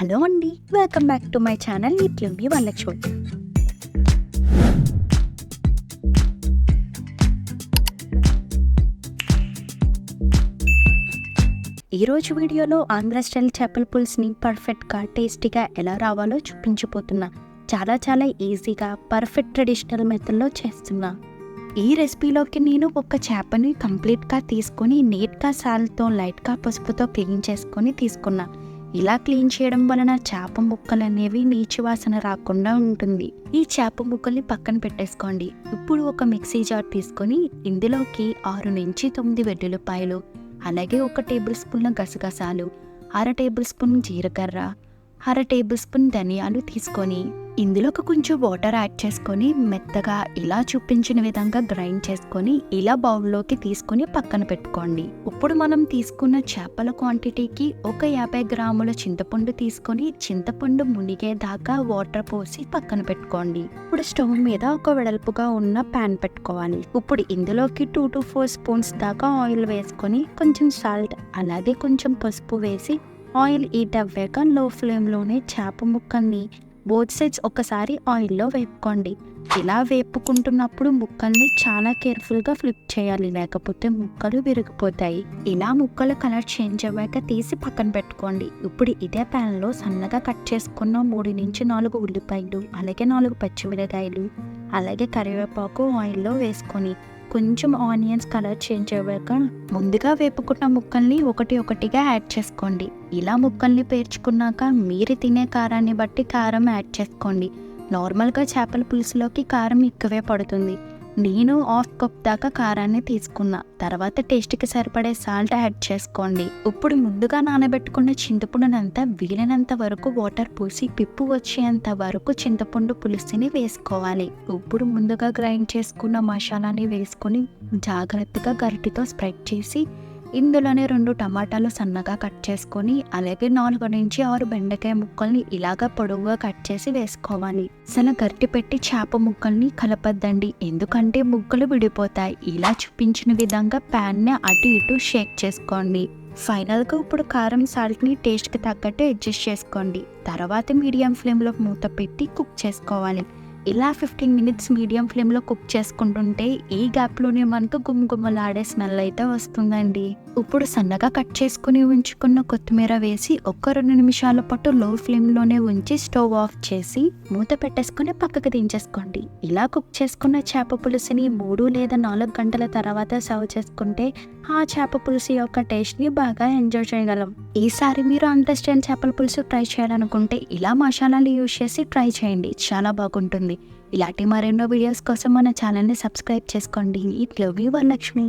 Hello అండి, welcome back to my channel ఇట్లు మీ వరలక్ష్మి. ఈరోజు వీడియోలో ఆంధ్ర స్టైల్ చేపల పులుసుని పర్ఫెక్ట్గా టేస్టీగా ఎలా రావాలో చూపించబోతున్నా. చాలా ఈజీగా పర్ఫెక్ట్ ట్రెడిషనల్ మెథడ్లో చేస్తున్నా. ఈ రెసిపీలోకి నేను ఒక చేపని కంప్లీట్గా తీసుకొని నీట్గా సాల్ట్తో లైట్గా పసుపుతో క్లీన్ చేసుకొని తీసుకున్నా. ఇలా క్లీన్ చేయడం వలన చేప ముక్కలు అనేవి నీచు వాసన రాకుండా ఉంటుంది. ఈ చేప ముక్కల్ని పక్కన పెట్టేసుకోండి. ఇప్పుడు ఒక మిక్సీ జార్ తీసుకొని ఇందులోకి 6 నుంచి 9 వెల్లుల్లిపాయలు, అలాగే 1 టేబుల్ స్పూన్ గసగసాలు, 1/2 టేబుల్ స్పూన్ జీలకర్ర, 1/2 టేబుల్ స్పూన్ ధనియాలు తీసుకొని ఇందులోకి కొంచెం వాటర్ యాడ్ చేసుకొని మెత్తగా ఇలా చూపించిన విధంగా గ్రైండ్ చేసుకొని ఇలా బౌల్లోకి తీసుకొని పక్కన పెట్టుకోండి. ఇప్పుడు మనం తీసుకున్న చేపల క్వాంటిటీకి ఒక 50 గ్రాముల చింతపండు తీసుకొని చింతపండు మునిగేదాకా వాటర్ పోసి పక్కన పెట్టుకోండి. ఇప్పుడు స్టవ్ మీద ఒక వెడల్పుగా ఉన్న ప్యాన్ పెట్టుకోవాలి. ఇప్పుడు ఇందులోకి 2 to 4 స్పూన్స్ దాకా ఆయిల్ వేసుకొని కొంచెం సాల్ట్ అలాగే కొంచెం పసుపు వేసి ఆయిల్ హీట్ అవ్వాక లో ఫ్లేమ్లోనే చేప ముక్కల్ని బోత్ సైడ్స్ ఒకసారి ఆయిల్లో వేపుకోండి. ఇలా వేపుకుంటున్నప్పుడు ముక్కల్ని చాలా కేర్ఫుల్గా ఫ్లిప్ చేయాలి, లేకపోతే ముక్కలు విరిగిపోతాయి. ఇలా ముక్కలు కలర్ చేంజ్ అవ్వాక తీసి పక్కన పెట్టుకోండి. ఇప్పుడు ఇదే ప్యాన్లో సన్నగా కట్ చేసుకున్న 3 నుంచి 4 ఉల్లిపాయలు, అలాగే 4 పచ్చిమిరకాయలు, అలాగే కరివేపాకు ఆయిల్లో వేసుకొని కొంచెం ఆనియన్స్ కలర్ చేంజ్ అవ్వాక ముందుగా వేపుకున్న ముక్కల్ని ఒకటిగా యాడ్ చేసుకోండి. ఇలా ముక్కల్ని పేర్చుకున్నాక మీరు తినే కారాన్ని బట్టి కారం యాడ్ చేసుకోండి. నార్మల్గా చేపల పులుసులోకి కారం ఎక్కువే పడుతుంది. నేను 1/2 కప్ దాకా కారాన్ని తీసుకున్నా. తర్వాత టేస్ట్కి సరిపడే సాల్ట్ యాడ్ చేసుకోండి. ఇప్పుడు ముందుగా నానబెట్టుకున్న చింతపండునంతా వీలైనంత వరకు వాటర్ పోసి పిప్పు వచ్చేంత వరకు చింతపండు పులుసుని వేసుకోవాలి. ఇప్పుడు ముందుగా గ్రైండ్ చేసుకున్న మసాలాని వేసుకొని జాగ్రత్తగా గరిటెతో స్ప్రెడ్ చేసి ఇందులోనే 2 టమాటాలు సన్నగా కట్ చేసుకొని అలాగే 4 నుంచి 6 బెండకాయ ముక్కల్ని ఇలాగా పొడవుగా కట్ చేసి వేసుకోవాలి. అసలు గరిటె పెట్టి చేప ముక్కల్ని కలపద్దండి, ఎందుకంటే ముక్కలు విడిపోతాయి. ఇలా చూపించిన విధంగా ప్యాన్ని అటు ఇటు షేక్ చేసుకోండి. ఫైనల్గా ఇప్పుడు కారం సాల్ట్ని టేస్ట్కి తగ్గట్టు అడ్జస్ట్ చేసుకోండి. తర్వాత మీడియం ఫ్లేమ్లో మూత పెట్టి కుక్ చేసుకోవాలి. ఇలా 15 మినిట్స్ మీడియం ఫ్లేమ్లో కుక్ చేసుకుంటుంటే ఈ గ్యాప్లోనే మనకు గుమగుమలాడే స్మెల్ అయితే వస్తుందండి. ఇప్పుడు సన్నగా కట్ చేసుకుని ఉంచుకున్న కొత్తిమీర వేసి 1-2 నిమిషాల పాటు లో ఫ్లేమ్లోనే ఉంచి స్టవ్ ఆఫ్ చేసి మూత పెట్టేసుకుని పక్కకు దించేసుకోండి. ఇలా కుక్ చేసుకున్న చేప పులుసుని 3 లేదా 4 గంటల తర్వాత సర్వ్ చేసుకుంటే ఆ చేప పులుసు యొక్క టేస్ట్ని బాగా ఎంజాయ్ చేయగలం. ఈసారి మీరు ఆంధ్ర స్టైల్ చేపల పులుసు ట్రై చేయాలనుకుంటే ఇలా మసాలాలు యూజ్ చేసి ట్రై చేయండి, చాలా బాగుంటుంది. ఇలాంటి మరెన్నో వీడియోస్ కోసం మన ఛానల్ని సబ్స్క్రైబ్ చేసుకోండి. ఇట్లు మీ వరలక్ష్మి.